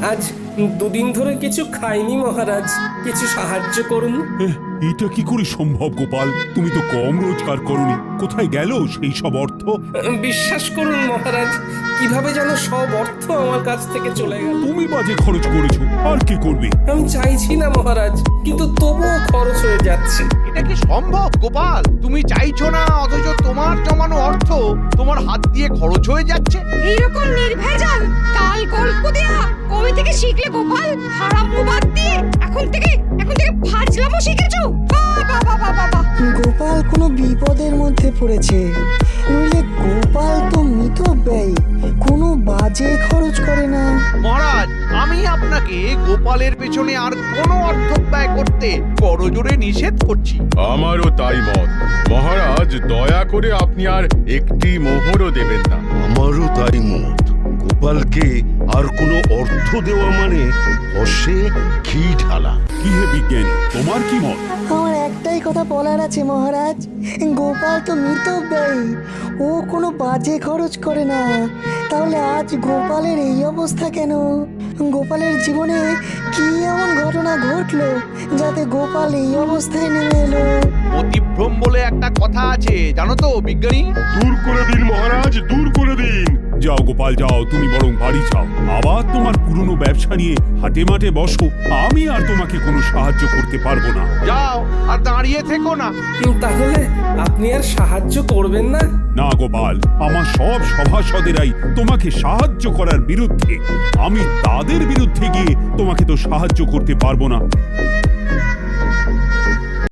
আজ দুদিন ধরে কিছু খাইনি মহারাজ, কিছু সাহায্য করুন। এটা কি করে সম্ভব গোপাল? তুমি তো কম রোজগার করনি, কোথায় গেল সেই সব অর্থ? বিশ্বাস করুন মহারাজ, কিভাবে যেন সব অর্থ আমার কাছ থেকে চলে গেল। তুমি বাজে খরচ করেছো, আর কি করবে? আমি চাইছি না মহারাজ, কিন্তু তবুও খরচ হয়ে যাচ্ছে। এটা কি সম্ভব গোপাল? তুমি চাইছো না অথচ তোমার জমানো অর্থ তোমার হাত দিয়ে খরচ হয়ে যাচ্ছে। এইরকম নির্ভেজাল কাল গল্প দেয়া কবে থেকে শিখলে গোপাল? হারামো বাদ দিয়ে এখন থেকে ফাজলামো শিখেছো? বাবা বাবা বাবা! গোপাল কোনো বিপদের মধ্যে পড়েছে, নইলে গোপাল তো মিতব্যয়ী, কোনো বাজে খরচ করে না। মহারাজ, আমি আপনাকে গোপালের পেছনে আর কোনো অর্থ ব্যয় করতে করজোরে নিষেধ করছি। আমারও তাই মত মহারাজ, দয়া করে আপনি আর একটি মোহরও দেবেন না। আমারও তাই মত। গোপালকে আর কোনো অর্থ দেওয়া মানে বসে ঘি ঢালা। কি হে বিজ্ঞানী, তোমার কি মত? আমার একটাই কথা বলার আছে মহারাজ, গোপাল তো মিতব্যয়ী, ও কোনো বাজে খরচ করে না। তাহলে আজ গোপালের এই অবস্থা কেন? গোপালের জীবনে কি এমন ঘটনা ঘটলো যাতে গোপাল এই অবস্থায় নেমে এলো? অতিভ্রম বলে একটা কথা আছে, জানো তো বিজ্ঞানী? দূর করে দিন মহারাজ, দূর করে দিন। যাও গোপাল যাও, তুমি বরং বাড়ি যাও, আবার তোমার পুরনো ব্যবসা নিয়ে হাটে মাঠে বসো। আমি আর তোমাকে কোনো সাহায্য করতে পারবো না। যাও, আর দাঁড়িয়ে থেকো না। তাহলে আপনি আর সাহায্য করবেন না? না গোপাল, আমার সব সভাসদেরাই তোমাকে সাহায্য করার বিরুদ্ধে। আমি তাদের বিরুদ্ধে গিয়ে তোমাকে তো সাহায্য করতে পারবো না।